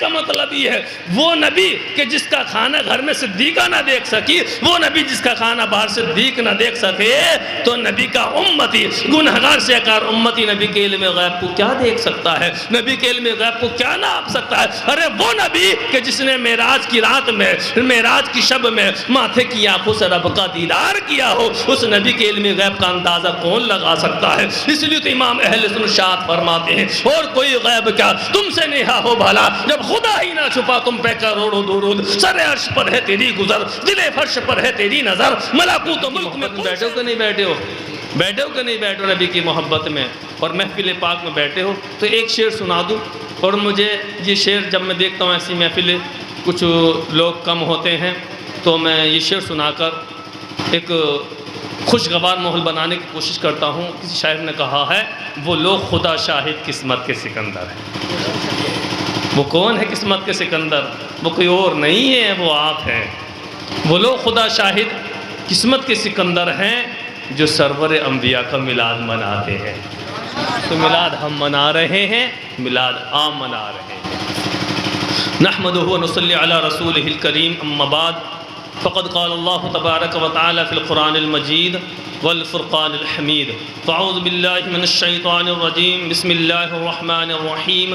کا مطلب یہ ہے وہ نبی کہ جس کا کھانا گھر میں صدیقہ نہ دیکھ سکی، وہ نبی جس کا کھانا باہر صدیق نہ دیکھ سکے، تو نبی کا امتی گنہگار سے کار امتی نبی کے علم غیب کو کیا دیکھ سکتا ہے، نبی کے علم غیب کو کیا ناپ سکتا ہے؟ ارے وہ نبی کہ جس نے معراج کی رات میں، معراج کی شب میں ماتھے کی آنکھوں سے رب کا دیدار کیا ہو، اس نبی کے علم غیب کا اندازہ کون لگا سکتا ہے؟ اس لیے تو امام اہل سنت شاد فرماتے ہیں اور کوئی غیب کیا تم سے نہا ہو بھلا، جب خدا ہی نہ چھپا تم پہ کروڑوں درود، سر عرش پر ہے تیری گزر، دل فرش پر ہے تیری نظر، ملکوت و ملک میں بیٹھے ہو کہ نہیں بیٹھے ہو، بیٹھے ہو کہ نہیں بیٹھے ہو نبی کی محبت میں اور محفل پاک میں بیٹھے ہو؟ تو ایک شعر سنا دوں، اور مجھے یہ شعر جب میں دیکھتا ہوں ایسی محفلیں کچھ لوگ کم ہوتے ہیں تو میں یہ شعر سنا کر ایک خوشگوار ماحول بنانے کی کوشش کرتا ہوں۔ کسی شاعر نے کہا ہے وہ لوگ خدا شاہد قسمت کے سکندر ہیں۔ وہ کون ہے قسمت کے سکندر؟ وہ کوئی اور نہیں ہے، وہ آپ ہیں۔ وہ لوگ خدا شاہد قسمت کے سکندر ہیں جو سرور انبیاء کا میلاد مناتے ہیں۔ تو میلاد ہم منا رہے ہیں، میلاد آپ منا رہے ہیں۔ نحمدہ و نصلی علی رسولہ الکریم، اما بعد فقد قال اللہ تبارک و تعالی فی القرآن المجید والفرقان الحمید، فاعوذ باللہ من الشیطان الرجیم، بسم اللہ الرحمن الرحیم،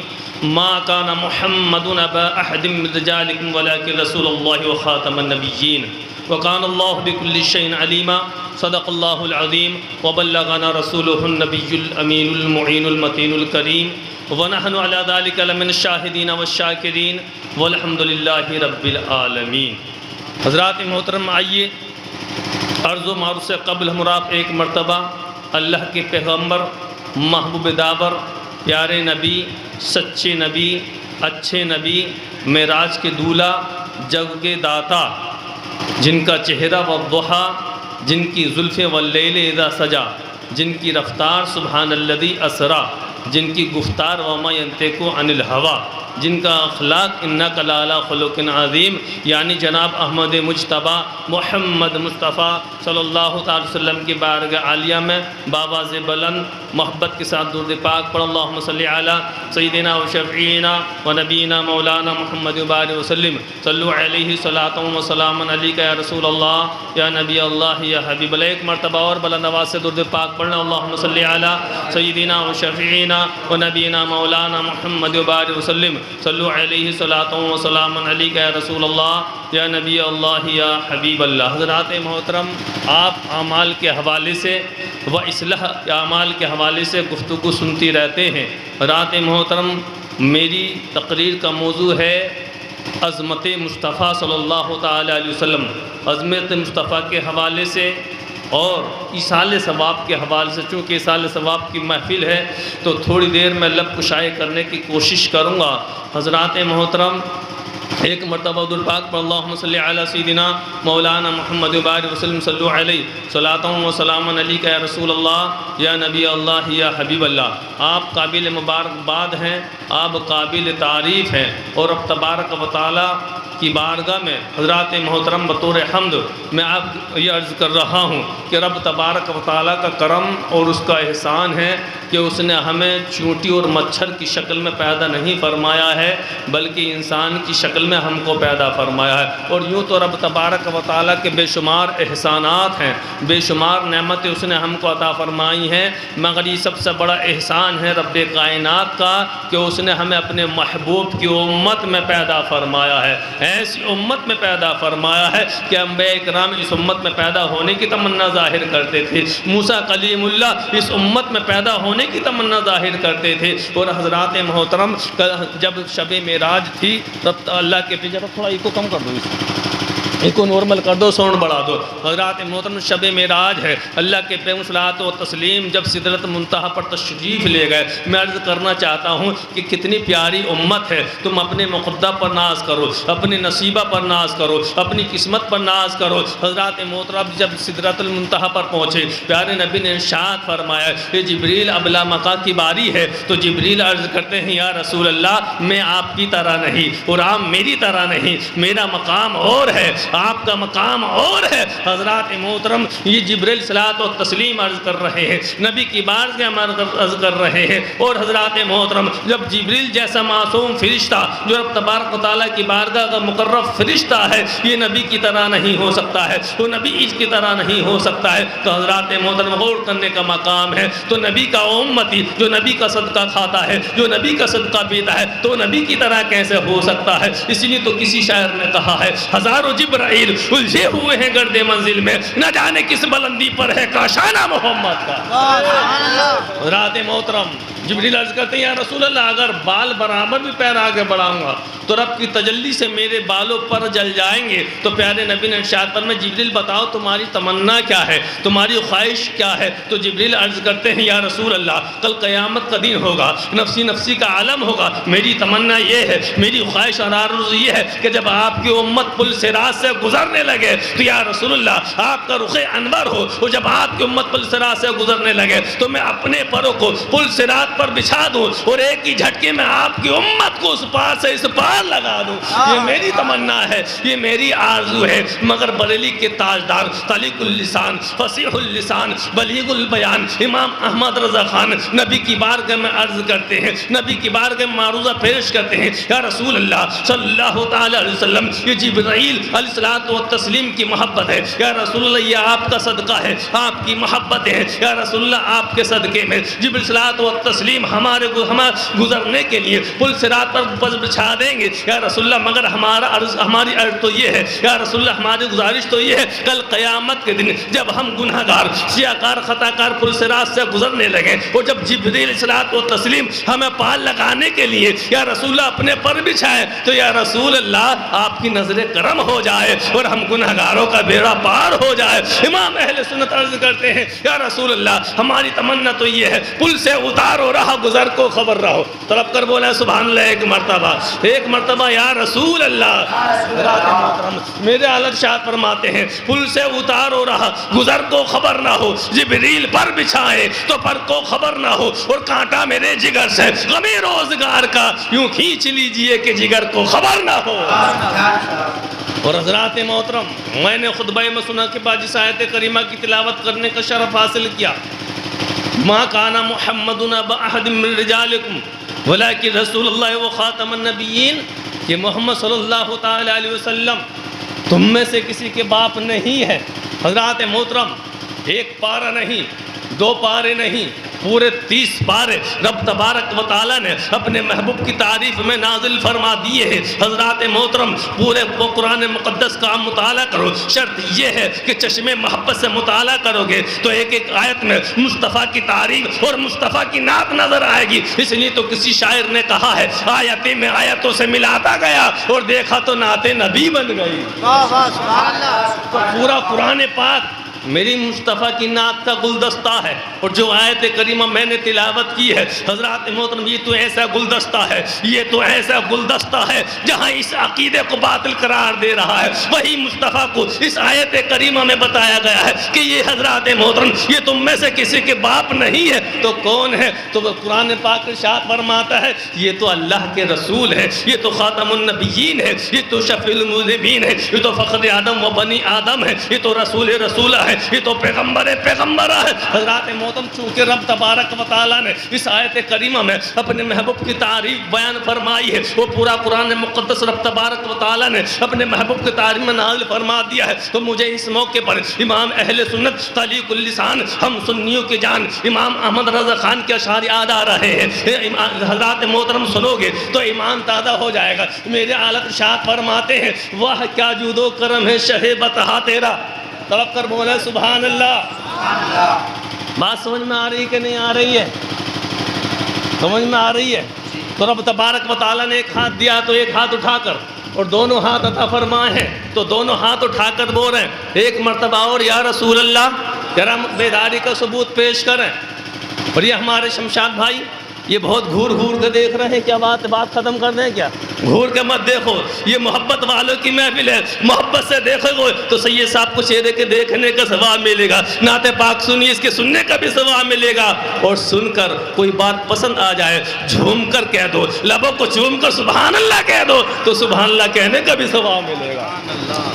ما کان محمد ابا احد من رجالکم ولکن رسول اللہ وخاتم النبیین وکان اللہ بکل شیء علیما، صدق اللہ العظیم وبلغنا رسولہ النبی الامین المعین المتین الکریم، ونحن علی ذلک لمن الشاہدین والشاکرین والحمد للہ رب العالمین۔ حضرات محترم، آئیے عرض و معروض سے قبل ہم آپ ایک مرتبہ اللہ کے پیغمبر، محبوب داور، پیارے نبی، سچے نبی، اچھے نبی، معراج کے دولہ، جگ کے داتا، جن کا چہرہ والضحیٰ، جن کی زلفیں واللیل اذا سجا، جن کی رفتار سبحان الذی اسرا، جن کی گفتار وما ینطق عن الہویٰ، جن کا اخلاق انک لعلی خلق عظیم، یعنی جناب احمد مجتبی محمد مصطفیٰ صلی اللہ تعالی وسلم کی بارگاہ عالیہ میں بآواز بلند محبت کے ساتھ درود پاک پڑھ، اللہم صلی علی سیدنا و شفیعنا و نبینا مولانا محمد وبارک وسلم، صلو علیہ صلاۃ و سلام علیک یا رسول اللہ یا نبی اللہ یا حبیب اللہ۔ ایک مرتبہ اور بلند آواز سے درود پاک پڑھنا، اللہم صلی علی سیدنا و شفیعنا و نبینا مولانا محمد وبارک وسلم، صلو علیہ صلاۃ و سلام علیک یا رسول اللہ یا نبی اللہ یا حبیب اللہ۔ حضرات محترم، آپ اعمال کے حوالے سے و اصلاح اعمال کے حوالے سے گفتگو سنتی رہتے ہیں۔ حضرات محترم، میری تقریر کا موضوع ہے عظمت مصطفیٰ صلی اللہ تعالی علیہ وسلم۔ عظمت مصطفیٰ کے حوالے سے اور ایصال ثواب کے حوالے سے، چونکہ ایصال ثواب کی محفل ہے تو تھوڑی دیر میں لب کشائی کرنے کی کوشش کروں گا۔ حضرات محترم، ایک مرتبہ درود پاک پر اللہم صلی علی سیدنا مولانا محمد وبارک وسلم، صلو علیہ صلاۃ و سلام علیک یا رسول اللہ یا نبی اللہ یا حبیب اللہ۔ آپ قابل مبارکباد ہیں، آپ قابل تعریف ہیں، اور اب تبارک و تعالی کی بارگاہ میں حضرات محترم بطور حمد میں آپ یہ عرض کر رہا ہوں کہ رب تبارک و تعالیٰ کا کرم اور اس کا احسان ہے کہ اس نے ہمیں چونٹی اور مچھر کی شکل میں پیدا نہیں فرمایا ہے بلکہ انسان کی شکل میں ہم کو پیدا فرمایا ہے۔ اور یوں تو رب تبارک و تعالیٰ کے بے شمار احسانات ہیں، بے شمار نعمتیں اس نے ہم کو عطا فرمائی ہیں، مگر یہ سب سے بڑا احسان ہے رب کائنات کا کہ اس نے ہمیں اپنے محبوب کی امت میں پیدا فرمایا ہے، ایسی امت میں پیدا فرمایا ہے کہ انبیاء کرام اس امت میں پیدا ہونے کی تمنا ظاہر کرتے تھے، موسیٰ کلیم اللہ اس امت میں پیدا ہونے کی تمنا ظاہر کرتے تھے۔ اور حضرات محترم، جب شب معراج تھی رب اللہ کے پیچھے، تھوڑا ایکو کم کر دو، ایکو نارمل کر دو، ساؤنڈ بڑھا دو۔ حضرات محترم، شب معراج ہے، اللہ کے پیغمبر صلاۃ و تسلیم جب سدرۃ منتہا پر تشریف لے گئے، میں عرض کرنا چاہتا ہوں کہ کتنی پیاری امت ہے، تم اپنے مقدہ پر ناز کرو، اپنے نصیبہ پر ناز کرو، اپنی قسمت پر ناز کرو۔ حضرات محترم، جب سدرۃ المنتہا پر پہنچے، پیارے نبی نے ارشاد فرمایا کہ جبریل اب لامقام کی باری ہے، تو جبریل عرض کرتے ہیں یا رسول اللہ، میں آپ کی طرح نہیں اور آپ میری طرح نہیں، میرا مقام اور ہے, آپ کا مقام اور ہے. حضرات محترم یہ جبریل صلاۃ و تسلیم عرض کر رہے ہیں, نبی کی بارگاہ میں عرض کر رہے ہیں. اور حضرات محترم جب جبریل جیسا معصوم فرشتہ جو رب تبارک و تعالیٰ کی بارگاہ کا مقرب فرشتہ ہے, یہ نبی کی طرح نہیں ہو سکتا ہے, وہ نبی اس کی طرح نہیں ہو سکتا ہے. تو حضرات محترم غور کرنے کا مقام ہے. تو نبی کا امتی جو نبی کا صدقہ کھاتا ہے, جو نبی کا صدقہ پیتا ہے, تو نبی کی طرح کیسے ہو سکتا ہے؟ اس لیے تو کسی شاعر نے کہا ہے, ہزاروں جبرائیل الجھے ہوئے ہیں گرد منزل میں, نہ جانے کس بلندی پر ہے کاشانہ محمد کا. حضرات محترم جبریل عرض کرتے ہیں یا رسول اللہ اگر بال برابر بھی پیر آگے بڑھاؤں گا تو رب کی تجلی سے میرے بالوں پر جل جائیں گے. تو پیارے نبی نے ارشاد فرمایا جبریل بتاؤ تمہاری تمنا کیا ہے, تمہاری خواہش کیا ہے؟ تو جبریل عرض کرتے ہیں یا رسول اللہ کل قیامت کا دن ہوگا, نفسی نفسی کا عالم ہوگا, میری تمنا یہ ہے, میری خواہش اور آرزو یہ ہے کہ جب آپ کی امت پل صراط سے گزرنے لگے تو یا رسول اللہ آپ کا رخ انور ہو, اور جب آپ کی امت پل صراط سے گزرنے لگے تو میں اپنے پروں کو پل صراط پر بچھا دوں اور ایک ہی جھٹکے میں آپ کی امت کو اس پار سے اس پار لگا دوں. یہ میری تمنا ہے, یہ میری آرزو ہے. مگر بریلی کے تاجدار طلیق اللسان فصیح اللسان بلیغ البیان امام احمد رضا خان نبی کی بارگاہ میں عرض کرتے ہیں, نبی کی بارگاہ میں معروضہ پیش کرتے ہیں یا رسول اللہ صلی اللہ تعالی علیہ وسلم یہ جبرائیل علیہ الصلوۃ والتسلیم کی محبت ہے. یا رسول اللہ یہ آپ کا صدقہ ہے, آپ کی محبت ہے. یا رسول اللہ آپ کے صدقے میں جبرائیل صلوات و تسلیم ہمارے گزرنے کے لیے پل صراط پر بچھا دیں گے. یا رسول اللہ مگر ہماری عرض تو یہ ہے, یا رسول اللہ ہماری گزارش تو یہ ہے کل قیامت کے دن جب ہم گناہگار سیاکار خطاکار پل صراط سے گزرنے لگے اور جب جبریل صلوات و تسلیم ہمیں پار لگانے کے لیے یا رسول اللہ اپنے پر بچھائے تو یا رسول اللہ آپ کی نظر کرم ہو جائے اور ہم گناہگاروں کا بیڑا پار ہو جائے. امام اہل سنت عرض کرتے ہیں یا رسول اللہ ہماری تمنا تو یہ ہے پل سے اتارو رہا گزر کو خبر رہو. طلب کر بولے سبحان اللہ ایک مرتبہ یا رسول اللہ. میرے حالت شاہ فرماتے ہیں پل سے اتارو رہا گزر کو خبر نہ ہو, جبریل پر بچھائے تو پر کو خبر نہ ہو, اور کانٹا میرے جگر سے غمی روزگار کا یوں کھینچ لیجئے کہ جگر کو خبر نہ ہو. اور حضرات محترم میں نے خطبہ میں سنا کہ بعد اس آیت کریمہ کی تلاوت کرنے کا شرف حاصل کیا. ما کان محمد ابا احد من رجالکم ولکن رسول اللہ و خاتم النبیین, کہ محمد صلی اللہ تعالی علیہ وسلم تم میں سے کسی کے باپ نہیں ہے. حضرات محترم ایک پارہ نہیں, دو پارے نہیں, پورے 30 پارے رب تبارک و تعالیٰ نے اپنے محبوب کی تعریف میں نازل فرما دیے ہیں. حضرات محترم پورے قرآن مقدس کا مطالعہ کرو, شرط یہ ہے کہ چشم محبت سے مطالعہ کرو گے تو ایک ایک آیت میں مصطفیٰ کی تعریف اور مصطفیٰ کی نعت نظر آئے گی. اس لیے تو کسی شاعر نے کہا ہے آیتیں میں آیتوں سے ملاتا گیا اور دیکھا تو نعت نبی بن گئی. تو پورا قرآن پاک میری مصطفیٰ کی نعت کا گلدستہ ہے, اور جو آیت کریمہ میں نے تلاوت کی ہے حضرات محترم یہ تو ایسا گلدستہ ہے, یہ تو ایسا گلدستہ ہے جہاں اس عقیدے کو باطل قرار دے رہا ہے وہی مصطفیٰ کو اس آیت کریمہ میں بتایا گیا ہے کہ یہ حضرات محترم یہ تم میں سے کسی کے باپ نہیں ہے تو کون ہے؟ تو قرآن پاک ارشاد فرماتا ہے یہ تو اللہ کے رسول ہے, یہ تو خاتم النبیین ہے, یہ تو شفیع المذنبین ہے, یہ تو فخر آدم و بنی آدم ہے, یہ تو رسول رسولہ ہے, یہ تو پیغمبر ہے. حضرات محترم چونکہ رب تبارک و تعالیٰ نے اس آیت کریمہ میں اپنے محبوب کی تعریف بیان فرمائی ہے, وہ پورا قرآن مقدس رب تبارک و تعالیٰ نے اپنے محبوب کی تعریف میں نازل فرما دیا ہے. تو مجھے اس موقع پر امام اہل سنت طلیق اللسان ہم سنیوں کی جان امام احمد رضا خان کے اشعار یاد آ رہے ہیں. حضرات محترم سنو گے تو ایمان تازہ ہو جائے گا. میرے حالت شاد فرماتے ہیں واہ کیا جود و کرم ہے شہ بتہا تیرا. طلب کر بولے سبحان اللہ. بات سمجھ میں آ رہی کہ نہیں آ رہی ہے؟ سمجھ میں آ رہی ہے؟ تو رب تبارک و تعالیٰ نے ایک ہاتھ دیا تو ایک ہاتھ اٹھا کر اور دونوں ہاتھ عطا فرمائے ہیں تو دونوں ہاتھ اٹھا کر بول رہے ہیں ایک مرتبہ اور یا رسول اللہ ذرا بیداری کا ثبوت پیش کریں. اور یہ ہمارے شمشاد بھائی یہ بہت گھور کے دیکھ رہے ہیں, کیا بات ختم کر دیں کیا؟ گھور کے مت دیکھو, یہ محبت والوں کی محفل ہے. محبت محبت سے دیکھو گے تو سید صاحب کو چہرے کے دیکھنے کا ثواب ملے گا، نعت پاک سنیے اس کے سننے کا بھی ثواب ملے گا، اور سن کر کوئی بات پسند آ جائے جھوم کر کہہ دو، لبوں کو چوم کر سبحان اللہ کہہ دو تو سبحان اللہ کہنے کا بھی ثواب ملے گا۔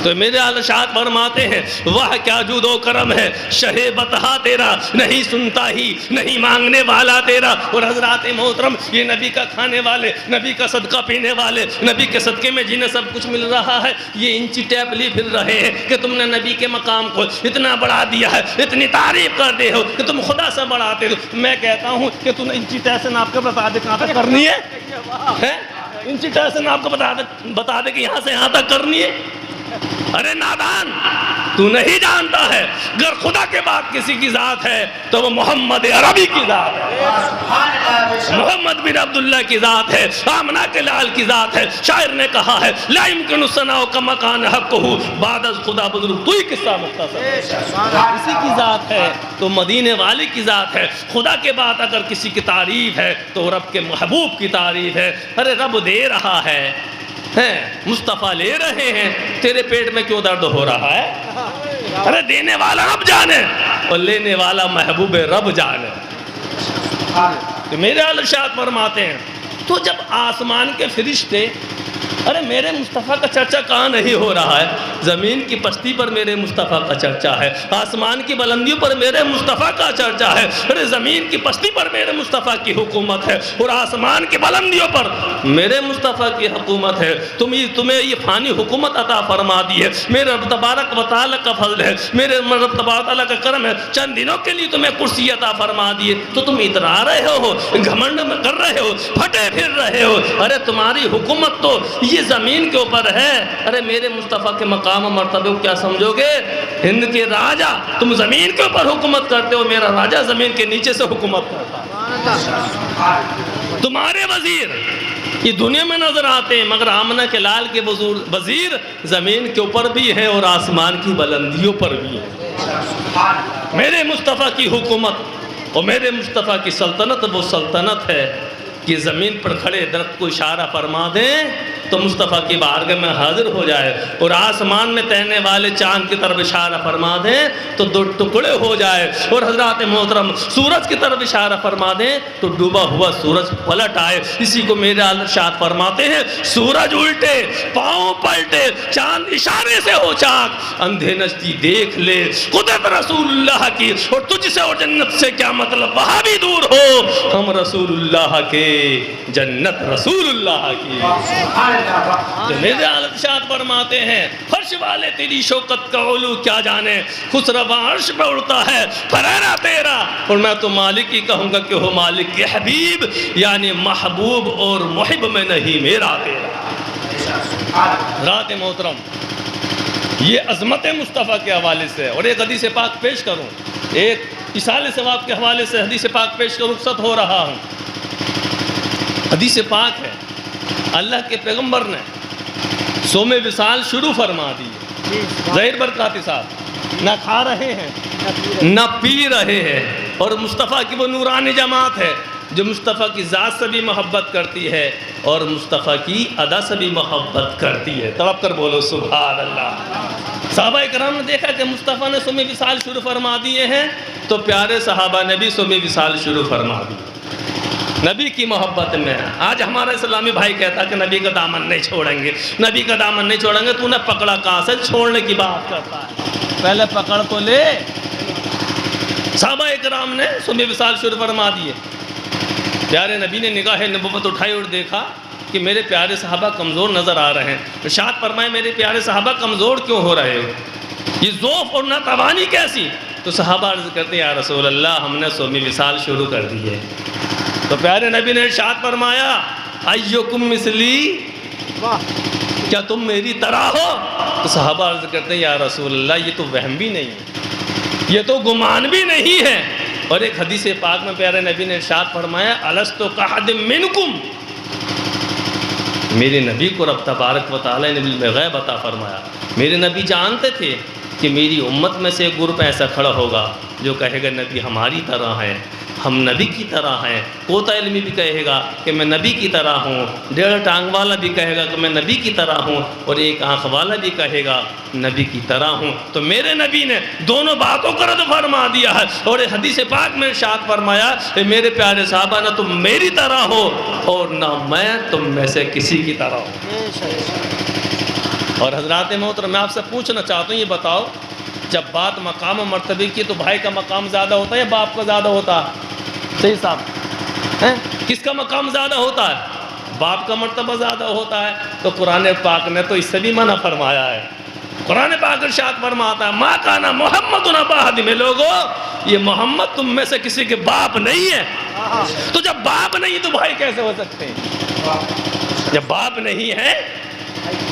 تو میرے اعلیٰ شاد فرماتے ہیں واہ کیا جود و کرم ہے شہ بتہا تیرا، نہیں سنتا ہی نہیں مانگنے والا تیرا۔ اور حضرات محترم یہ نبی کا کھانے والے، نبی کا صدقہ پینے والے، نبی کے صدقے میں جنہیں سب کچھ مل رہا ہے، یہ انچی ٹیپ لی پھر رہے ہیں کہ تم نے نبی کے مقام کو اتنا بڑھا دیا ہے، اتنی تعریف کرتے ہو کہ تم خدا سے بڑھاتے ہو۔ میں کہتا ہوں کہ تم نے انچی ٹیپ سے ناپ کے بتا دے کہاں تک کرنی ہے، انچی ٹیپ سے ناپ کو بتا دے کہ یہاں سے یہاں تک کرنی ہے۔ ارے نادان تو نہیں جانتا ہے اگر خدا کے بعد کسی کی ذات ہے تو وہ محمد عربی کی ذات ہے، محمد بن عبداللہ کی ذات ہے، آمنہ کے لال کی ذات ہے۔ شاعر نے کہا ہے لا يمكن الثناء كما كان حقه بعد از خدا بزرگ، تو ہی قصہ مختصر ہے، اسی کی ذات ہے تو مدینے والے کی ذات ہے۔ خدا کے بعد اگر کسی کی تعریف ہے تو رب کے محبوب کی تعریف ہے۔ ارے رب دے رہا ہے، مصطفیٰ لے رہے ہیں، تیرے پیٹ میں کیوں درد ہو رہا ہے؟ ارے دینے والا رب جانے اور لینے والا محبوب رب جانے۔ تو میرے ارشاد فرماتے ہیں تو جب آسمان کے فرشتے ارے میرے مصطفیٰ کا چرچا کہاں نہیں ہو رہا ہے؟ زمین کی پستی پر میرے مصطفیٰ کا چرچا ہے، آسمان کی بلندیوں پر میرے مصطفیٰ کا چرچا ہے۔ ارے زمین کی پستی پر میرے مصطفیٰ کی حکومت ہے اور آسمان کی بلندیوں پر میرے مصطفیٰ کی حکومت ہے۔ تمہیں یہ فانی حکومت عطا فرما دی ہے، میرے رب تبارک و تعالیٰ کا فضل ہے، میرے رب تبارک و تعالیٰ کا کرم ہے۔ چند دنوں کے لیے تمہیں کرسی عطا فرما دی ہے تو تم اترا رہے ہو، گھمنڈ میں کر رہے ہو، پھٹے پھر رہے ہو۔ ارے تمہاری حکومت تو یہ زمین کے اوپر ہے، ارے میرے مصطفیٰ کے مقام و مرتبے کو کیا سمجھو گے؟ ہند کے راجہ تم زمین کے اوپر حکومت کرتے ہو، میرا راجہ زمین کے نیچے سے حکومت کرتا ہے۔ تمہارے وزیر یہ دنیا میں نظر آتے ہیں مگر آمنہ کے لال کے وزیر زمین کے اوپر بھی ہیں اور آسمان کی بلندیوں پر بھی ہیں۔ میرے مصطفیٰ کی حکومت اور میرے مصطفیٰ کی سلطنت وہ سلطنت ہے کہ زمین پر کھڑے درخت کو اشارہ فرما دیں تو مصطفیٰ کی بارگاہ میں حاضر ہو جائے، اور آسمان میں تیرنے والے چاند کی طرف اشارہ فرما دیں تو دو ٹکڑے ہو جائے، اور حضرات محترم سورج کی طرف اشارہ فرما دیں تو ڈوبا ہوا سورج پلٹ آئے۔ اسی کو میرے ارشاد فرماتے ہیں سورج الٹے پاؤں پلٹے چاند اشارے سے ہو چاک، اندھے نشتی دیکھ لے قدرت رسول اللہ کی، اور تجھ سے اور جنت سے کیا مطلب وہاں بھی دور ہو، ہم رسول اللہ کے جنت رسول اللہ کی۔ تو میرے ارشاد فرماتے ہیں فرش والے تیری شوکت کا علو کیا جانے، خسرو عرش پہ اڑتا ہے فرارا تیرا، اور میں تو مالک ہی کہوں گا کہ ہو مالک کے حبیب، یعنی محبوب اور محب میں نہیں میرا تیرا۔ رات محترم یہ عظمت مصطفیٰ کے حوالے سے، اور ایک حدیث پاک پیش کروں، ایک اصال ثواب کے حوالے سے حدیث پاک پیش کروں، رخصت ہو رہا ہوں۔ حدیث پاک ہے اللہ کے پیغمبر نے صوم وصال شروع فرما دی، ظاہر برکاتی صاحب نہ کھا رہے ہیں نہ پی رہے ہیں، اور مصطفیٰ کی وہ نورانی جماعت ہے جو مصطفیٰ کی ذات سے بھی محبت کرتی ہے اور مصطفیٰ کی ادا سے بھی محبت کرتی ہے۔ تڑپ کر بولو سبحان اللہ۔ صحابہ اکرام نے دیکھا کہ مصطفیٰ نے صوم وصال شروع فرما دیے ہیں تو پیارے صحابہ نے بھی صوم وصال شروع فرما دی نبی کی محبت میں۔ آج ہمارا اسلامی بھائی کہتا کہ نبی کا دامن نہیں چھوڑیں گے، نبی کا دامن نہیں چھوڑیں گے، تو نے پکڑا کہاں سے چھوڑنے کی بات کرتا ہے؟ پہلے پکڑ تو لے۔ صحابہ اکرام نے صوم وصال شروع فرما دیے، پیارے نبی نے نگاہ نبوت اٹھائی اور دیکھا کہ میرے پیارے صحابہ کمزور نظر آ رہے ہیں۔ ارشاد فرمائے میرے پیارے صحابہ کمزور کیوں ہو رہے ہو، یہ ضعف اور ناتوانی کیسی؟ تو صحابہ عرض کرتے ہیں یا رسول اللہ ہم نے صوم وصال شروع کر دی ہے۔ تو پیارے نبی نے ارشاد فرمایا ایکم مثلی، کیا تم میری طرح ہو؟ تو صحابہ عرض کرتے ہیں یا رسول اللہ یہ تو وہم بھی نہیں ہے، یہ تو گمان بھی نہیں ہے۔ اور ایک حدیث پاک میں پیارے نبی نے ارشاد فرمایا الستُ کأحد منکم، میرے نبی کو رب تبارک و تعالی نے علم غیب عطا فرمایا، میرے نبی جانتے تھے کہ میری امت میں سے ایک گروپ ایسا کھڑا ہوگا جو کہے گا نبی ہماری طرح ہے، ہم نبی کی طرح ہیں۔ کوتا علمی بھی کہے گا کہ میں نبی کی طرح ہوں، ڈیڑھ ٹانگ والا بھی کہے گا کہ میں نبی کی طرح ہوں، اور ایک آنکھ والا بھی کہے گا نبی کی طرح ہوں۔ تو میرے نبی نے دونوں باتوں کو رد فرما دیا ہے، اور حدیث پاک میں ارشاد فرمایا کہ میرے پیارے صحابہ نہ تم میری طرح ہو اور نہ میں تم میں سے کسی کی طرح ہوں۔ اور حضرات محترم میں آپ سے پوچھنا چاہتا ہوں، یہ بتاؤ جب بات مقام و مرتبے کی تو بھائی کا مقام زیادہ ہوتا ہے یا باپ کا زیادہ ہوتا ہے؟ صحیح صاحب، کس کا مقام زیادہ ہوتا ہے؟ باپ کا مرتبہ زیادہ ہوتا ہے۔ تو قرآن پاک نے تو اس سے بھی منع فرمایا ہے۔ قرآن پاک ارشاد فرماتا ہے ما کان محمد ابا احد من لوگو، یہ محمد تم میں سے کسی کے باپ نہیں ہے۔ تو جب باپ نہیں تو بھائی کیسے ہو سکتے ہیں؟ جب باپ نہیں ہے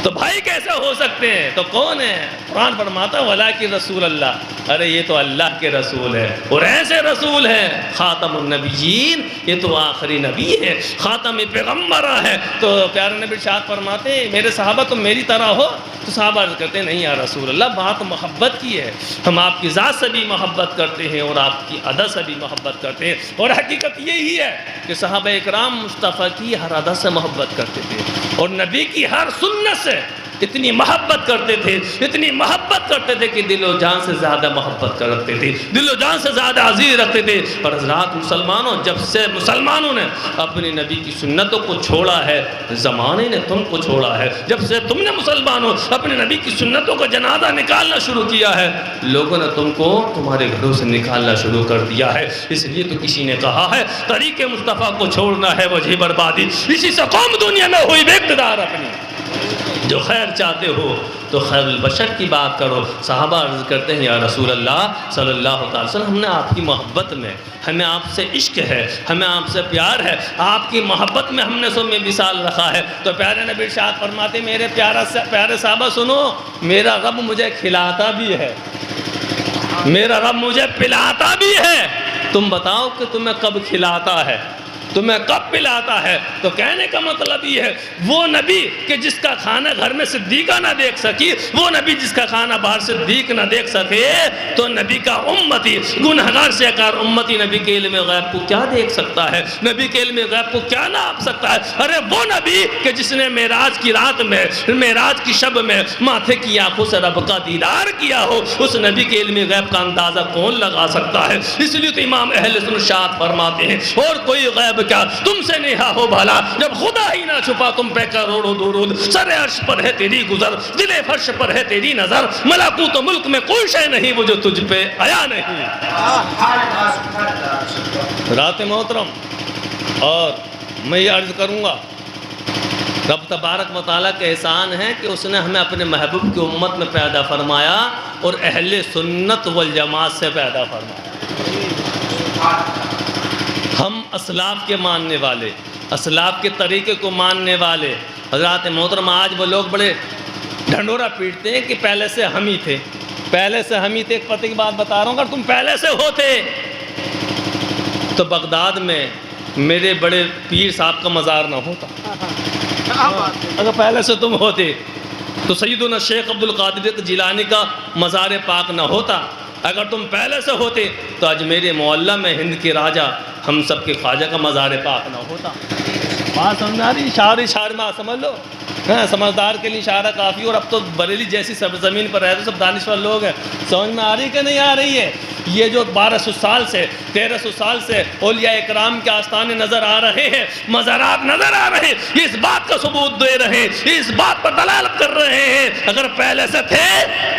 تو بھائی کیسے ہو سکتے ہیں؟ تو کون ہے؟ قرآن فرماتا ہے ولیکن رسول اللہ، ارے یہ تو اللہ کے رسول ہے، اور ایسے رسول ہے خاتم النبیین، یہ تو آخری نبی ہے، خاتم پیغمبرہ ہے۔ تو پیارے نبی ارشاد فرماتے ہیں میرے صحابہ تم میری طرح ہو؟ تو صحابہ عرض کرتے ہیں نہیں یا رسول اللہ، بات محبت کی ہے، ہم آپ کی ذات سے بھی محبت کرتے ہیں اور آپ کی ادا سے بھی محبت کرتے ہیں۔ اور حقیقت یہی ہے کہ صحابہ اکرام مصطفیٰ کی ہر ادا سے محبت کرتے تھے اور نبی کی ہر سنت سے اتنی محبت کرتے تھے، اتنی محبت کرتے تھے کہ دل و جان سے زیادہ محبت کرتے تھے، دل و جان سے زیادہ عزیز رکھتے تھے۔ اور حضرات مسلمانوں، جب سے مسلمانوں نے اپنے نبی کی سنتوں کو چھوڑا ہے، زمانے نے تم کو چھوڑا ہے۔ جب سے تم نے مسلمانوں اپنے نبی کی سنتوں کا جنازہ نکالنا شروع کیا ہے، لوگوں نے تم کو تمہارے گھروں سے نکالنا شروع کر دیا ہے۔ اس لیے تو کسی نے کہا ہے طریق مصطفیٰ کو چھوڑنا ہے وجہ بربادی، اسی سے قوم دنیا میں ہوئی بے اقتدار اپنی۔ جو خیر چاہتے ہو تو خیر البشر کی بات کرو۔ صحابہ عرض کرتے ہیں یا رسول اللہ صلی اللہ علیہ وسلم، ہم نے آپ کی محبت میں، ہمیں آپ سے عشق ہے، ہمیں آپ سے پیار ہے، آپ کی محبت میں ہم نے سو میں مثال رکھا ہے۔ تو پیارے نبی ارشاد فرماتے میرے پیارے صحابہ سنو، میرا رب مجھے کھلاتا بھی ہے، میرا رب مجھے پلاتا بھی ہے، تم بتاؤ کہ تمہیں کب کھلاتا ہے، تمہیں کب پلاتا ہے؟ تو کہنے کا مطلب یہ ہے وہ نبی کہ جس کا کھانا گھر میں صدیقہ نہ دیکھ سکی، وہ نبی جس کا کھانا باہر صدیق نہ دیکھ سکے، تو نبی کا امتی گنہگار سے کار امتی نبی کے علم غیب کو کیا دیکھ سکتا ہے؟ نبی کے علم غیب کو کیا ناپ سکتا ہے؟ ارے وہ نبی کہ جس نے معراج کی رات میں، معراج کی شب میں ماتھے کی آنکھوں سے رب کا دیدار کیا ہو، اس نبی کے علم غیب کا اندازہ کون لگا سکتا ہے؟ اس لیے تو امام اہل سنت شاد فرماتے ہیں اور کوئی غیب کیا تم سے نہا ہو بھلا، جب خدا ہی نہ چھپا تم پہ کروڑوں درود، سر عرش پر ہے تیری گزر، دل فرش پر ہے تیری نظر، ملکوت و ملک میں کوئی شے نہیں وہ جو تجھ پہ آیا نہیں۔ رات محترم، اور میں یہ عرض کروں گا رب تبارک و تعالیٰ کا احسان ہے کہ اس نے ہمیں اپنے محبوب کی امت میں پیدا فرمایا اور اہل سنت والجماعت سے پیدا فرمایا۔ ہم اسلاف کے ماننے والے، اسلاف کے طریقے کو ماننے والے حضرات محترم، آج وہ لوگ بڑے ڈھنڈورا پیٹتے ہیں کہ پہلے سے ہم ہی تھے، پہلے سے ہم ہی تھے۔ ایک پتہ کی بات بتا رہا ہوں، اگر تم پہلے سے ہوتے تو بغداد میں میرے بڑے پیر صاحب کا مزار نہ ہوتا۔ اگر پہلے سے تم ہوتے تو سیدنا شیخ عبد القادر جیلانی کا مزار پاک نہ ہوتا۔ اگر تم پہلے سے ہوتے تو آج میرے معلیٰ میں ہند کے راجہ ہم سب کے خواجہ کا مزار پاک نہ ہوتا۔ بات سمجھ آ رہی؟ اشارے میں سمجھ لو، سمجھدار کے لیے اشارہ کافی۔ اور اب تو بریلی جیسی سرزمین پر رہتے سب دانشور لوگ ہیں، سمجھ میں آ رہی کہ نہیں آ رہی ہے؟ یہ جو 1200 سال سے 1300 سال سے اولیاء اکرام کے آستانے نظر آ رہے ہیں، مزارات نظر آ رہے ہیں، اس بات کا ثبوت دے رہے ہیں، اس بات پر دلالت کر رہے ہیں اگر پہلے سے تھے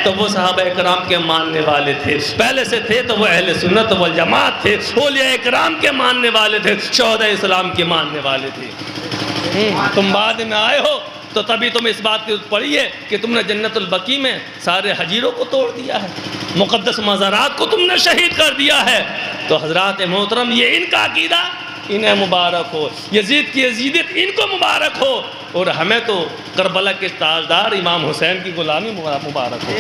تو وہ صحابہ اکرام کے ماننے والے تھے، پہلے سے تھے تو وہ اہل سنت والجماعت تھے، اولیاء اکرام کے ماننے والے تھے، شہداء اسلام کے ماننے والے تھے۔ تم بعد میں آئے ہو تو تبھی تم اس بات کی پڑھی ہے کہ تم نے جنت البقیع میں سارے حجیروں کو توڑ دیا ہے، مقدس مزارات کو تم نے شہید کر دیا ہے۔ تو حضرات محترم، یہ ان کا عقیدہ انہیں مبارک ہو، یزید کی یزیدیت ان کو مبارک ہو، اور ہمیں تو کربلا کے تاجدار امام حسین کی غلامی مبارک ہو،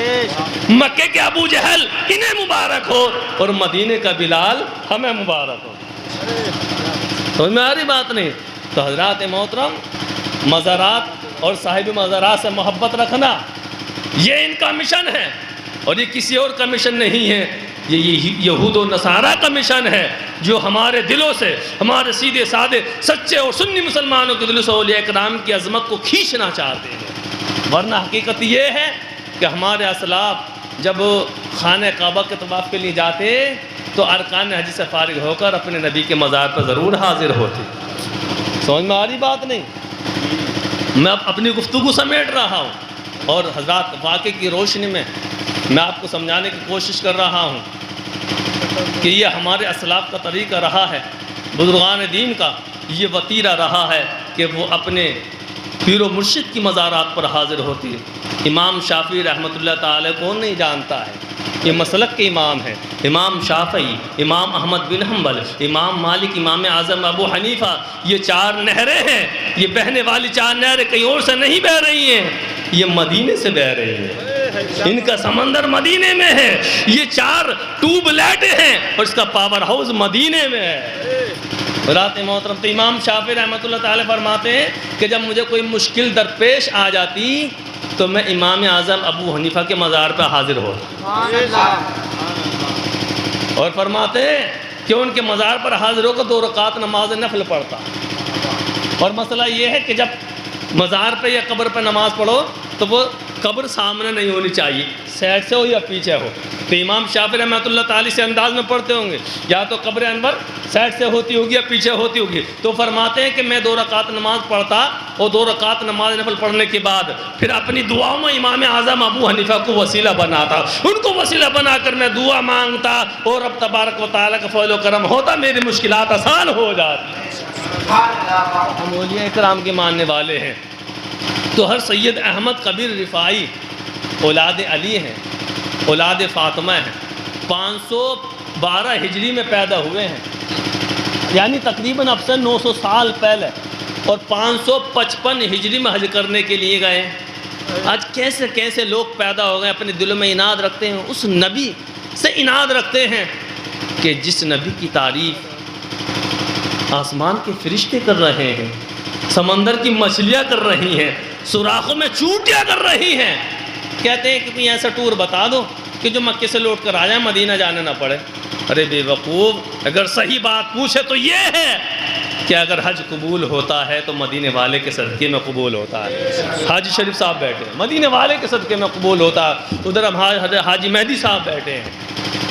مکے کے ابو جہل انہیں مبارک ہو، اور مدینے کا بلال ہمیں مبارک ہو۔ سمجھ میں آ رہی بات نہیں؟ تو حضرات محترم، مزارات اور صاحب مزارات سے محبت رکھنا یہ ان کا مشن ہے، اور یہ کسی اور کا مشن نہیں ہے، یہ یہود و نصارہ کا مشن ہے، جو ہمارے دلوں سے، ہمارے سیدھے سادے سچے اور سنی مسلمانوں کے دلوں سے اولیاء کرام کی عظمت کو کھینچنا چاہتے ہیں۔ ورنہ حقیقت یہ ہے کہ ہمارے اسلاف جب خانہ کعبہ کے طواف کے لیے جاتے تو ارکان حج سے فارغ ہو کر اپنے نبی کے مزار پر ضرور حاضر ہوتے۔ سمجھ میں آ رہی بات نہیں؟ میں اب اپنی گفتگو سمیٹ رہا ہوں اور حضرات واقعے کی روشنی میں میں آپ کو سمجھانے کی کوشش کر رہا ہوں کہ یہ ہمارے اسلاف کا طریقہ رہا ہے، بزرگان دین کا یہ وتیرہ رہا ہے کہ وہ اپنے پیر و مرشد کی مزارات پر حاضر ہوتی ہے۔ امام شافعی رحمۃ اللہ تعالی کون نہیں جانتا ہے، یہ مسلک کے امام ہیں، امام شافعی، امام احمد بن حنبل، امام مالک، امام اعظم ابو حنیفہ، یہ چار نہریں ہیں، یہ بہنے والی چار نہریں کہیں اور سے نہیں بہہ رہی ہیں، یہ مدینے سے بہہ رہی ہیں، ان کا سمندر مدینے میں ہے، یہ چار ٹیوب لائٹیں ہیں اور اس کا پاور ہاؤس مدینے میں ہے۔ رات محترم، تو امام شافعی رحمۃ اللہ تعالی فرماتے ہیں کہ جب مجھے کوئی مشکل درپیش آ جاتی تو میں امام اعظم ابو حنیفہ کے مزار پہ حاضر ہوتا، اور فرماتے ہیں کہ ان کے مزار پر حاضر ہو کر 2 رکعت نماز نفل پڑھتا۔ اور مسئلہ یہ ہے کہ جب مزار پہ یا قبر پہ نماز پڑھو تو وہ قبر سامنے نہیں ہونی چاہیے، سائڈ سے ہو یا پیچھے ہو۔ تو امام شافعی رحمۃ اللہ تعالی سے انداز میں پڑھتے ہوں گے، یا تو قبر انور سائڈ سے ہوتی ہوگی یا پیچھے ہوتی ہوگی۔ تو فرماتے ہیں کہ میں 2 رکعت نماز پڑھتا اور 2 رکعت نماز نفل پڑھنے کے بعد پھر اپنی دعاؤں میں امام اعظم ابو حنیفہ کو وسیلہ بناتا، ان کو وسیلہ بنا کر میں دعا مانگتا اور رب تبارک و تعالیٰ کا فضل و کرم ہوتا، میری مشکلات آسان ہو جاتی۔ ہم اولیاء کرام کے ماننے والے ہیں، تو ہر سید احمد کبیر رفاعی اولاد علی ہیں، اولاد فاطمہ ہیں، 512 ہجری میں پیدا ہوئے ہیں، یعنی تقریباً اب سے 900 سال پہلے، اور 555 ہجری میں حج کرنے کے لیے گئے ہیں۔ آج کیسے کیسے لوگ پیدا ہو گئے، اپنے دلوں میں اناد رکھتے ہیں، اس نبی سے اناد رکھتے ہیں کہ جس نبی کی تعریف آسمان کے فرشتے کر رہے ہیں، سمندر کی مچھلیاں کر رہی ہیں، سوراخوں میں چونٹیاں کر رہی ہیں۔ کہتے ہیں کہ کوئی ایسا ٹور بتا دو کہ جو مکے سے لوٹ کر آ جائے، مدینہ جانا نہ پڑے۔ ارے بے وقوف، اگر صحیح بات پوچھے تو یہ ہے کہ اگر حج قبول ہوتا ہے تو مدینے والے کے صدقے میں قبول ہوتا ہے۔ حاجی شریف صاحب بیٹھے ہیں، مدینے والے کے صدقے میں قبول ہوتا ہے۔ ادھر ہم حاجی مہدی صاحب بیٹھے ہیں۔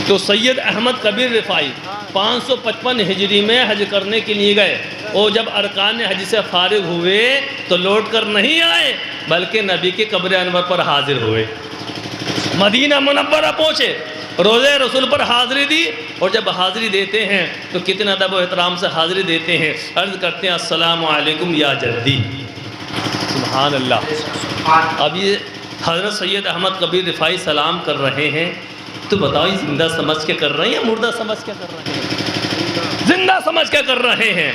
تو سید احمد کبیر رفاعی 555 ہجری میں حج کرنے کے لیے گئے، اور جب ارکان حج سے فارغ ہوئے تو لوٹ کر نہیں آئے، بلکہ نبی کے قبر انور پر حاضر ہوئے، مدینہ منورہ پہنچے، روضہ رسول پر حاضری دی، اور جب حاضری دیتے ہیں تو کتنے ادب و احترام سے حاضری دیتے ہیں، عرض کرتے ہیں السلام علیکم یا جدی۔ سبحان اللہ۔ اب یہ حضرت سید احمد کبیر رفاعی سلام کر رہے ہیں، تو بتاؤ یہ زندہ سمجھ کے کر رہے ہیں یا مردہ سمجھ کے کر رہے ہیں؟ زندہ سمجھ کے کر رہے ہیں۔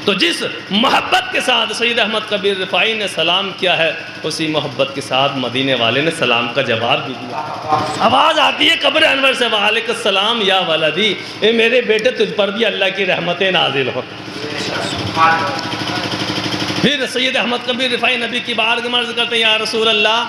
تو جس محبت کے ساتھ سید احمد کبیر رفاعی نے سلام کیا ہے، اسی محبت کے ساتھ مدینے والے نے سلام کا جواب بھی دیا۔ آواز آتی ہے قبر انور سے، وعلیکم السلام یا ولدی، اے میرے بیٹے تجھ پر بھی اللہ کی رحمتیں نازل ہو۔ پھر سید احمد کبیر رفاعی نبی کی بارگاہ میں عرض کرتے ہیں یا رسول اللہ،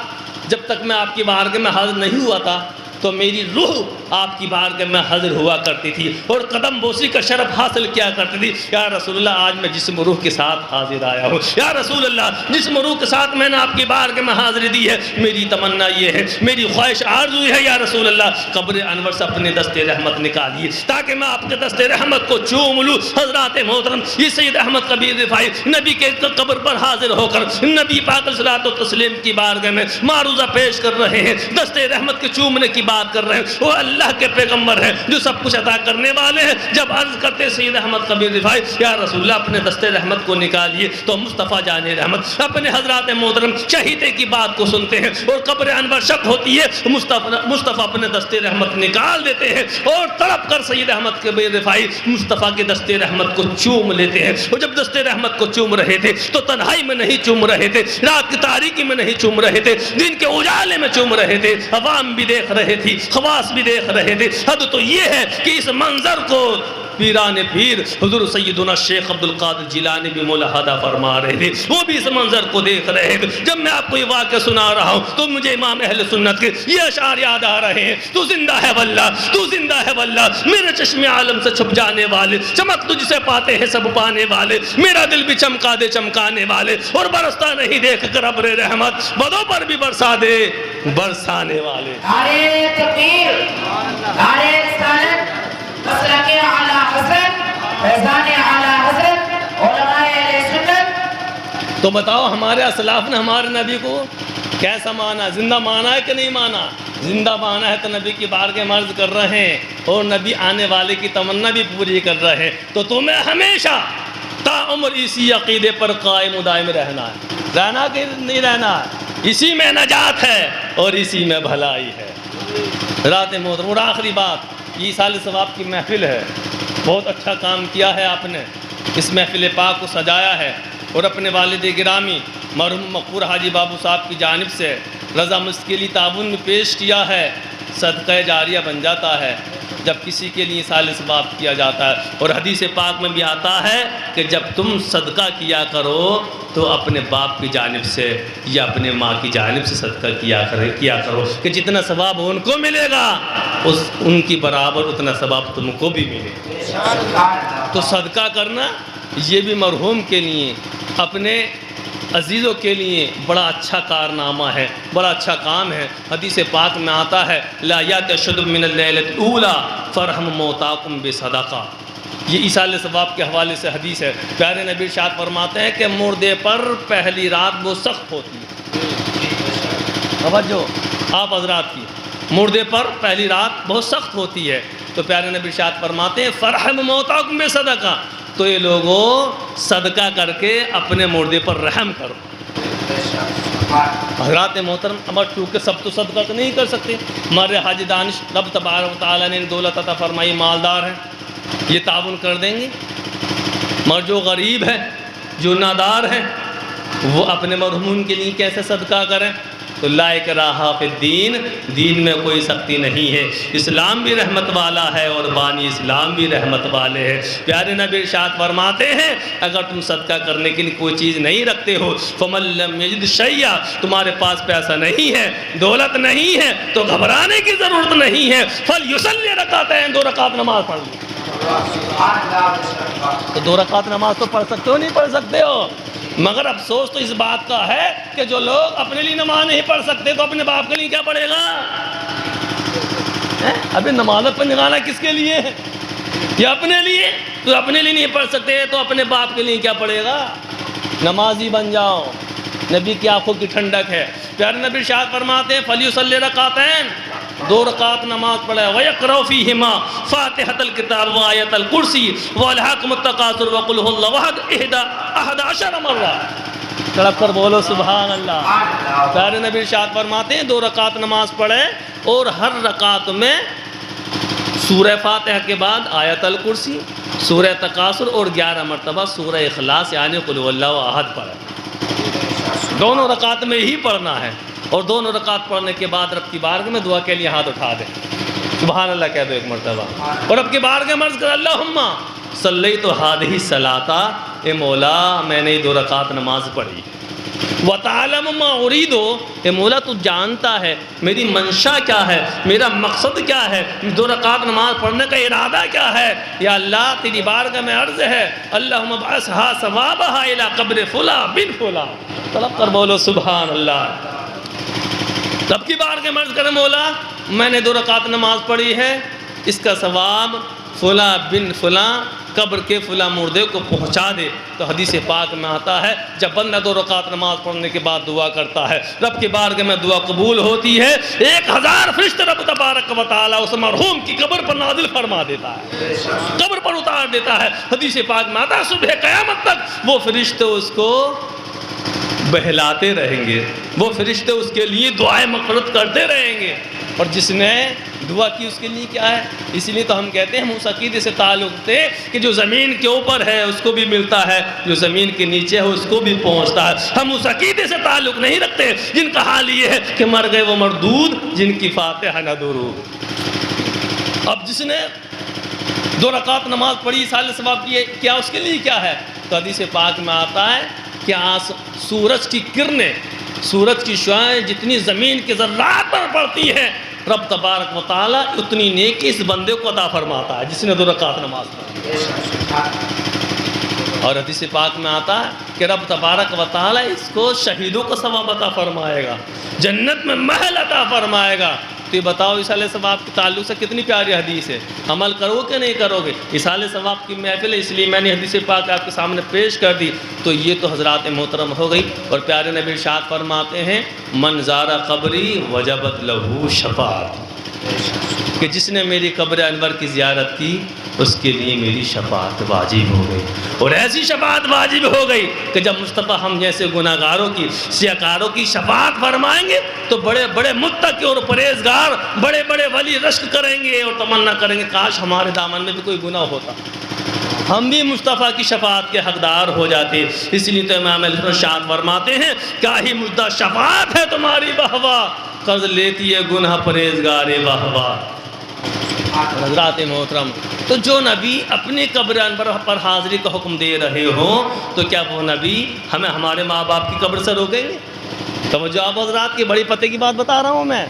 جب تک میں آپ کی بارگاہ میں حاضر نہیں ہوا تھا تو میری روح آپ کی بارگاہ میں حاضر ہوا کرتی تھی اور قدم بوسی کا شرف حاصل کیا کرتی تھی۔ یا رسول اللہ، آج میں جسم روح کے ساتھ حاضر آیا ہوں۔ یا رسول اللہ، جسم روح کے ساتھ میں نے آپ کی بارگاہ میں حاضری دی ہے، میری تمنا یہ ہے، میری خواہش آرزو ہے یا رسول اللہ، قبر انور سے اپنے دست رحمت نکالیے تاکہ میں آپ کے دست رحمت کو چوم لوں۔ حضرات محترم، یہ سید احمد کبیر رفاعی نبی کے قبر پر حاضر ہو کر نبی پاک صلاۃ و تسلیم کی بارگاہ میں معروضہ پیش کر رہے ہیں، دست رحمت کے چومنے کی بات کر رہے ہیں۔ وہ اللہ کے پیغمبر ہیں جو سب کچھ عطا کرنے والے ہیں۔ جب عرض کرتے سید احمد کبیر رفاعی یا رسول اللہ اپنے دست رحمت کو نکالیے، تو مصطفیٰ جان رحمت اپنے حضرات محترم شہیدے کی بات کو سنتے ہیں اور قبر انور شک ہوتی ہے، مصطفیٰ اپنے دست رحمت نکال دیتے ہیں اور تڑپ کر سید احمد کبیر رفاعی مصطفیٰ کے دست رحمت کو چوم لیتے ہیں۔ اور جب دست رحمت کو چوم رہے تھے تو تنہائی میں نہیں چوم رہے تھے، رات کی تاریکی میں نہیں چوم رہے تھے، دن کے اجالے میں چوم رہے تھے، عوام بھی دیکھ رہے تھی، خواص بھی دیکھ رہے تھے۔ حد تو یہ ہے کہ اس منظر کو پیران پیر حضور سیدنا شیخ عبد القادر جیلانی بھی ملاحظہ فرما رہے تھے، وہ بھی اس منظر کو دیکھ رہے تھے۔ جب میں آپ کو یہ واقعہ سنا رہا ہوں تو مجھے امام اہل سنت کے یہ اشعار یاد آ رہے ہیں، تو زندہ ہے واللہ، تو زندہ ہے واللہ، میرے چشم عالم سے چھپ جانے والے، چمک تجھ سے پاتے ہیں سب پانے والے، میرا دل بھی چمکا دے چمکانے والے، اور برستا نہیں دیکھ کر ابر رحمت، بدوں پر بھی برسا دے برسانے والے۔ نعرہ تکبیر، نعرہ رسالت، مسلک اعلی حضرت، فیضان اعلی حضرت، علماء اہل سنت۔ تو بتاؤ ہمارے اسلاف نے ہمارے نبی کو کیسا مانا؟ زندہ مانا ہے کہ نہیں مانا؟ زندہ مانا ہے تو نبی کی بارگاہ میں عرض کر رہے ہیں، اور نبی آنے والے کی تمنا بھی پوری کر رہے ہیں۔ تو تمہیں ہمیشہ تا عمر اسی عقیدے پر قائم و دائم رہنا ہے، رہنا کہ نہیں رہنا ہے؟ اسی میں نجات ہے اور اسی میں بھلائی ہے۔ رات محترم، اور آخری بات، یہ سال ثواب کی محفل ہے، بہت اچھا کام کیا ہے آپ نے، اس محفل پاک کو سجایا ہے، اور اپنے والد گرامی مرحوم مقبور حاجی بابو صاحب کی جانب سے رضا مستقلی تعاون میں پیش کیا ہے، صدقہ جاریہ بن جاتا ہے جب کسی کے لیے سال ثواب کیا جاتا ہے۔ اور حدیث پاک میں بھی آتا ہے کہ جب تم صدقہ کیا کرو تو اپنے باپ کی جانب سے یا اپنے ماں کی جانب سے صدقہ کیا کرو کہ جتنا ثواب ان کو ملے گا ان کی برابر اتنا ثواب تم کو بھی ملے گا۔ تو صدقہ کرنا یہ بھی مرحوم کے لیے، اپنے عزیزوں کے لیے بڑا اچھا کارنامہ ہے، بڑا اچھا کام ہے۔ حدیث پاک میں آتا ہے لا یتشد من اللیلۃ الاولی فرحم موتاکم بصدقہ، یہ ایصال ثواب کے حوالے سے حدیث ہے۔ پیارے نبی ارشاد فرماتے ہیں کہ مردے پر پہلی رات وہ سخت ہوتی ہے، توجہ آپ حضرات کی، مردے پر پہلی رات بہت سخت ہوتی ہے، تو پیارے نبی ارشاد فرماتے ہیں فرحم موتاکم بصدقہ، تو یہ لوگوں صدقہ کر کے اپنے مردے پر رحم کرو۔ حضرات محترم، ہمارے چونکہ سب تو صدقہ تو نہیں کر سکتے، ہمارے حاجی دانش رب تبارک و تعالیٰ نے دولت عطا فرمائی، مالدار ہیں، یہ تعاون کر دیں گے، مگر جو غریب ہے، جو نادار ہیں، وہ اپنے مرحومون کے لیے کیسے صدقہ کریں؟ تو لا اکراہ فی الدین، دین میں کوئی سختی نہیں ہے، اسلام بھی رحمت والا ہے اور بانی اسلام بھی رحمت والے ہیں۔ پیارے نبی ارشاد فرماتے ہیں اگر تم صدقہ کرنے کے لیے کوئی چیز نہیں رکھتے ہو، فمن لم یجد شیئا، تمہارے پاس پیسہ نہیں ہے، دولت نہیں ہے، تو گھبرانے کی ضرورت نہیں ہے، فلیصلی رکعتین، 2 رکعت نماز پڑھ لو۔ تو 2 رکعت نماز تو پڑھ سکتے ہو نہیں پڑھ سکتے ہو، مگر افسوس تو اس بات کا ہے کہ جو لوگ اپنے لیے نماز نہیں پڑھ سکتے تو اپنے باپ کے لیے کیا پڑھے گا؟ ابھی نماز پر نگانا کس کے لیے ہے؟ یہ اپنے لیے، تو اپنے لیے نہیں پڑھ سکتے تو اپنے باپ کے لیے کیا پڑھے گا؟ نمازی بن جاؤ، نبی کی آنکھوں کی ٹھنڈک ہے۔ پیارے نبی ارشاد فرماتے ہیں فلیصلی رکعتین، 2 رکعت نماز پڑھے، وَيَقْرَأُ فِيهِمَا فَاتِحَةَ الْكِتَابِ وَآيَةَ الْكُرْسِيِّ وَأَلْهَاكُمُ التَّكَاثُرُ وَقُلْ هُوَ اللَّهُ أَحَدٌ 11 مرہ، تڑپ کر بولو سبحان اللہ۔ پیارے نبی ارشاد فرماتے ہیں 2 رکعت نماز پڑھے اور ہر رکعت میں سورہ فاتحہ کے بعد آیت الکرسی، سورہ تکاثر اور 11 مرتبہ سورہ اخلاص یعنی قل هو اللہ احد پڑھے، دونوں رکعت میں ہی پڑھنا ہے، اور دونوں رکعت پڑھنے کے بعد رب کی بارگاہ میں دعا کے لیے ہاتھ اٹھا دیں، سبحان اللہ کہہ دو 1 مرتبہ، اور رب کی بارگاہ میں عرض کر اللہم صلیت ہذہ الصلاۃ، اے مولا میں نے 2 رکعت نماز پڑھی، وَتَعْلَمُ مَا أُرِيدُ، اے مولا تو جانتا ہے میری منشا کیا ہے، میرا مقصد کیا ہے، 2 رکعت نماز پڑھنے کا ارادہ کیا ہے، یا اللہ تیری بارگاہ میں عرض ہے اللہم ابعثھا ثوابھا الی قبر فلاں بن فلاں، طلب کر بولو سبحان اللہ۔ رب کی بارگاہ میں عرض کرے مولا میں نے 2 رکعت نماز پڑھی ہے، اس کا ثواب فلاں بن فلاں قبر کے فلاں مردے کو پہنچا دے۔ تو حدیث پاک میں آتا ہے جب بندہ 2 رکعت نماز پڑھنے کے بعد دعا کرتا ہے رب کی بارگاہ میں دعا قبول ہوتی ہے، 1000 فرشتے رب تبارک و تعالیٰ اس مرحوم کی قبر پر نازل فرما دیتا ہے، قبر پر اتار دیتا ہے۔ حدیث پاک میں آتا ہے صبح قیامت تک وہ فرشتے اس کو بہلاتے رہیں گے، وہ فرشتے اس کے لیے دعائیں مغفرت کرتے رہیں گے، اور جس نے دعا کی اس کے لیے کیا ہے؟ اس لیے تو ہم کہتے ہیں ہم اس عقیدے سے تعلق تھے کہ جو زمین کے اوپر ہے اس کو بھی ملتا ہے، جو زمین کے نیچے ہے اس کو بھی پہنچتا ہے۔ ہم اس عقیدے سے تعلق نہیں رکھتے جن کا حال یہ ہے کہ مر گئے وہ مردود، جن کی فاتحہ نہ درود۔ اب جس نے 2 رکعت نماز پڑھی سال ثواب کی، کیا اس کے لیے کیا ہے؟ تو حدیث پاک میں آتا ہے کہ سورج کی کرنیں، سورج کی شعاعیں جتنی زمین کے ذرات پر پڑتی ہیں، رب تبارک و تعالیٰ اتنی نیکی اس بندے کو عطا فرماتا ہے جس نے 2 رکعت نماز پڑھی۔ اور حدیث پاک میں آتا ہے کہ رب تبارک و تعالیٰ اس کو شہیدوں کا ثواب عطا فرمائے گا، جنت میں محل عطا فرمائے گا۔ تو یہ بتاؤ اصال ثواب کے تعلق سے کتنی پیاری حدیث ہے، عمل کرو کہ نہیں کرو گے؟ اصال ثواب کی محفل ہے، اس لیے میں نے حدیث پاک آپ کے سامنے پیش کر دی۔ تو یہ تو حضرات محترم ہو گئی، اور پیارے نبی ارشاد فرماتے ہیں من زار قبری وجبت لہو شفاعت، کہ جس نے میری قبر انور کی زیارت کی اس کے لیے میری شفاعت واجب ہو گئی۔ اور ایسی شفاعت واجب ہو گئی کہ جب مصطفیٰ ہم جیسے گناہ گاروں کی، سیاکاروں کی شفاعت فرمائیں گے تو بڑے بڑے متقی اور پرہیزگار، بڑے بڑے ولی رشک کریں گے اور تمنا کریں گے کاش ہمارے دامن میں بھی کوئی گناہ ہوتا، ہم بھی مصطفیٰ کی شفاعت کے حقدار ہو جاتے۔ اس لیے تو امام علیہ ارشاد فرماتے ہیں کیا ہی مجدہ شفاعت ہے تمہاری واہ واہ، قرض لیتی ہے گناہ پرہیزگار واہ واہ۔ حضرات محترم، تو جو نبی اپنی قبر انور پر حاضری کا حکم دے رہے ہوں تو کیا وہ نبی ہمیں ہمارے ماں باپ کی قبر سے روکیں گے؟ توجہ آپ حضرات کی بڑی پتے کی بات بتا رہا ہوں میں،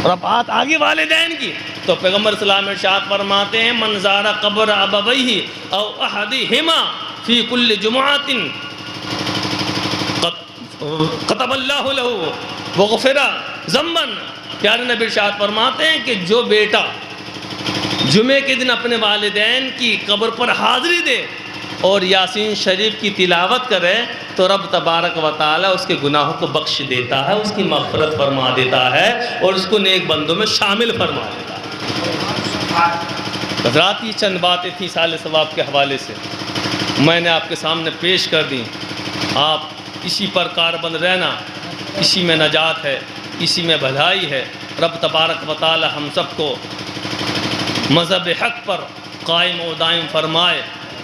اور اب بات آگے والدین کی۔ تو پیغمبر صلی اللہ علیہ وسلم ارشاد فرماتے ہیں من زار قبر ابویہ او احدہما فی کل جمعۃ کتب اللہ لہ وغفر ذنبا۔ پیارے نبی ارشاد فرماتے ہیں کہ جو بیٹا جمعے کے دن اپنے والدین کی قبر پر حاضری دے اور یاسین شریف کی تلاوت کرے تو رب تبارک و تعالیٰ اس کے گناہوں کو بخش دیتا ہے، اس کی مغفرت فرما دیتا ہے اور اس کو نیک بندوں میں شامل فرما دیتا ہے۔ حضرات یہ چند باتیں تھیں سال ثواب کے حوالے سے، میں نے آپ کے سامنے پیش کر دی۔ آپ اسی پر کاربند رہنا، اسی میں نجات ہے، اسی میں بھلائی ہے۔ رب تبارک و تعالیٰ ہم سب کو مذہب حق پر قائم و دائم فرمائے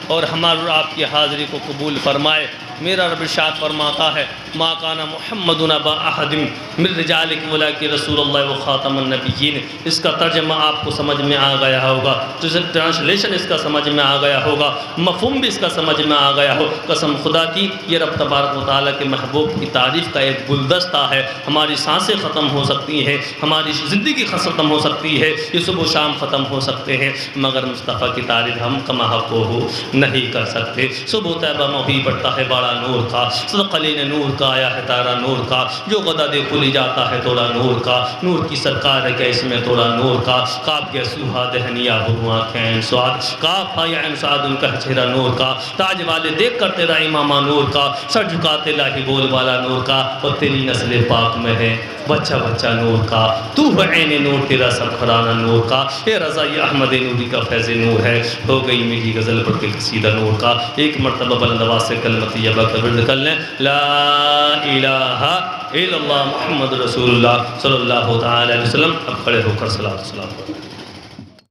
اور ہمارے اور آپ کی حاضری کو قبول فرمائے۔ میرا رب ارشاد فرماتا ہے ما کان محمد ابا احد من رجالکم ولکن رسول اللہ و خاتم النبیین۔ اس کا ترجمہ آپ کو سمجھ میں آ گیا ہوگا، ٹرانسلیشن اس کا سمجھ میں آ گیا ہوگا، مفہوم بھی اس کا سمجھ میں آ گیا ہو۔ قسم خدا کی یہ رب تبارک و تعالیٰ کے محبوب کی تعریف کا ایک گلدستہ ہے۔ ہماری سانسیں ختم ہو سکتی ہیں، ہماری زندگی ختم ہو سکتی ہے، یہ صبح و شام ختم ہو سکتے ہیں، مگر مصطفیٰ کی تعریف ہم کما حق ہو نہیں کر سکتے۔ صبح طیبہ میں بھی بڑھتا ہے بڑا نور کا، صدق قلیل نور کا آیا ہے تارا نور کا، جو غدا دے کھلی جاتا ہے توڑا نور کا، نور کی سرکار ہے کہ اس میں توڑا نور کا، کعب کے سوہا دہنیا ہوا آنکھیں سواد، کعب آیا انساد ان کا چہرہ نور کا، تاج والے دیکھ کر تیرا امامہ نور کا، سر جھکاتے لاہی بول والا نور کا، اور تیری نسل پاک میں ہے بچہ بچہ نور کا، تو ہے عین نور تیرا سرخرانہ نور کا، اے رضا یہ احمد نوری کا فیض نور ہے، ہو گئی میری غزل پر کے قصیدہ نور کا۔ ایک مرتبہ بلند آواز سے کلمۃ طیبہ کا ورد کر لیں، لا الہ الا اللہ محمد رسول اللہ صلی اللہ تعالی علیہ وسلم۔ اب کھڑے ہو کر صلاۃ و سلام کریں۔